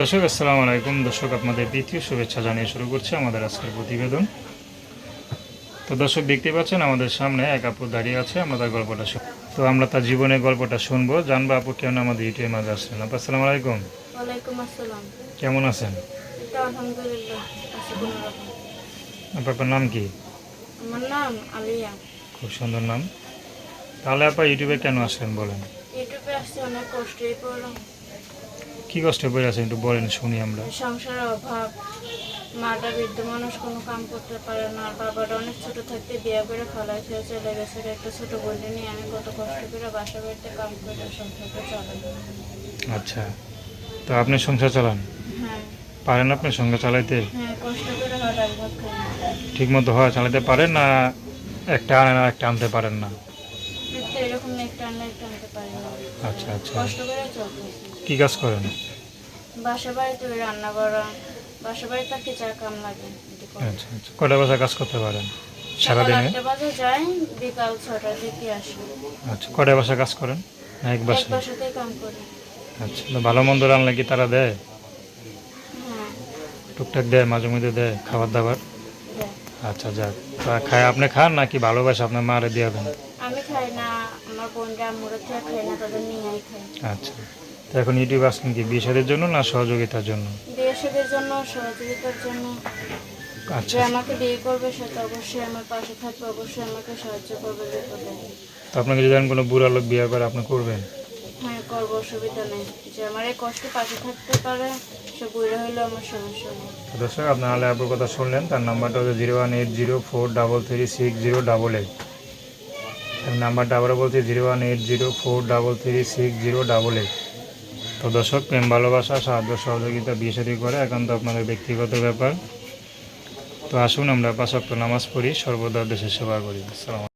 দর্শক আসসালামু আলাইকুম। দর্শক আপনাদের দ্বিতীয় শুভেচ্ছা জানিয়ে শুরু করছে আমাদের আজকের প্রতিবেদন। তো দর্শক দেখতে পাচ্ছেন আমাদের সামনে এক আপু দাঁড়িয়ে আছে, আমরা তার গল্পটা তো আমরা তার জীবনের গল্পটা শুনবো, জানবো আপু কেন আমাদের ইউটিউবের মাঝে আসলেন। আপু আসসালামু আলাইকুম। ওয়ালাইকুম আসসালাম। কেমন আছেন? আলহামদুলিল্লাহ আছি কোনোরকম। আপনার নাম কি? আমার নাম আলিয়া। খুব সুন্দর নাম। তাহলে আপা ইউটিউবে কেন আসলেন বলেন? ইউটিউবে আসছে অনেক কষ্টই পড়লাম। কী কষ্টে পড়ে আছেন একটু বলেন শুনি আমরা। সংসারের অভাব, মাটা বৃদ্ধ মানুষ কোনো কাম করতে পারে না, আর বাবাটা অনেক ছোট থাকতে বিয়ে করে ফেলায় খেয়ে চলে গেছে। একটা ছোট বোনকে নিয়ে আমি কত কষ্ট করে বাসা বাড়িতে কাম করে সংসারটা চালাই। আচ্ছা, তো আপনি সংসার চালান? হ্যাঁ পারেন আপনি সংসার চালাইতে? হ্যাঁ, কষ্ট করে হয় ডাল ভাত খাই। ঠিক মতো হয় চালাতে পারেন না? একটা আনেন আর একটা আনতে পারেন না? একটা এরকম একটা আনলে একটা আনতে পারি না। আচ্ছা আচ্ছা, কষ্ট করে চলতেছে। কী কাজ করেন? বাসা বাড়িতে ওই রান্না করা, বাসা বাড়িতে কি চা কাম লাগে। আচ্ছা আচ্ছা, কটা বাজে কাজ করতে পারেন সকাল সারাদিনে? 8টা বাজে যাই, বিকাল 6টার দিকে আসি। আচ্ছা, কটা বাসা কাজ করেন না এক এক বাসায়? বাসাতেই কাম করি। আচ্ছা, তো ভালো মন্দ রান্না কি তারা দেয়? হ্যাঁ টুকটাক দেয়, মাঝে মধ্যে দেয় খাবার দাবার? দেয়। আচ্ছা যাক, তা খায় আপনি খান নাকি ভালোবাসা আপনার মারে দিয়ে দেন? আমি খাই না, আমার বোনরা আম্মুরা থেকে খাই না, তাদের নিয়েই খাই। আচ্ছা, তো এখন ইউটিউব আসলেন কি বিয়ে শাদীর জন্য না সহযোগিতার জন্য? বিয়ে শাদীর জন্য, সহযোগিতার জন্য। যে আচ্ছা, আমাকে বিয়ে করবে সে তো অবশ্যই আমার পাশে থাকবে, অবশ্যই আমাকে সাহায্য করবে বিপদে। তো আপনাকে যদি কোনো বুড়া লোক বিয়ে করে আপনি করবেন? হ্যাঁ করবো, অসুবিধা নেই। যে আমার এই কষ্ট পাশে থাকতে পারে সে বুড়ো হইলেও আমার সমস্যা নেই। তো দর্শক আপনার আলে আপুর কথা শুনলেন, তার নাম্বারটা হচ্ছে 01804336088। আমি নাম্বারটা আবারও বলছি 01804336088। তো দর্শক, প্রেম ভালোবাসা সাহায্য সহযোগিতা বিয়ে শাদী করে একান্ত আপনাদের ব্যক্তিগত ব্যাপার। তো আসুন আমরা 5 ওয়াক্ত নামাজ পড়ি, সর্বদা দেশের সেবা করি। আসসালামু আলাইকুম।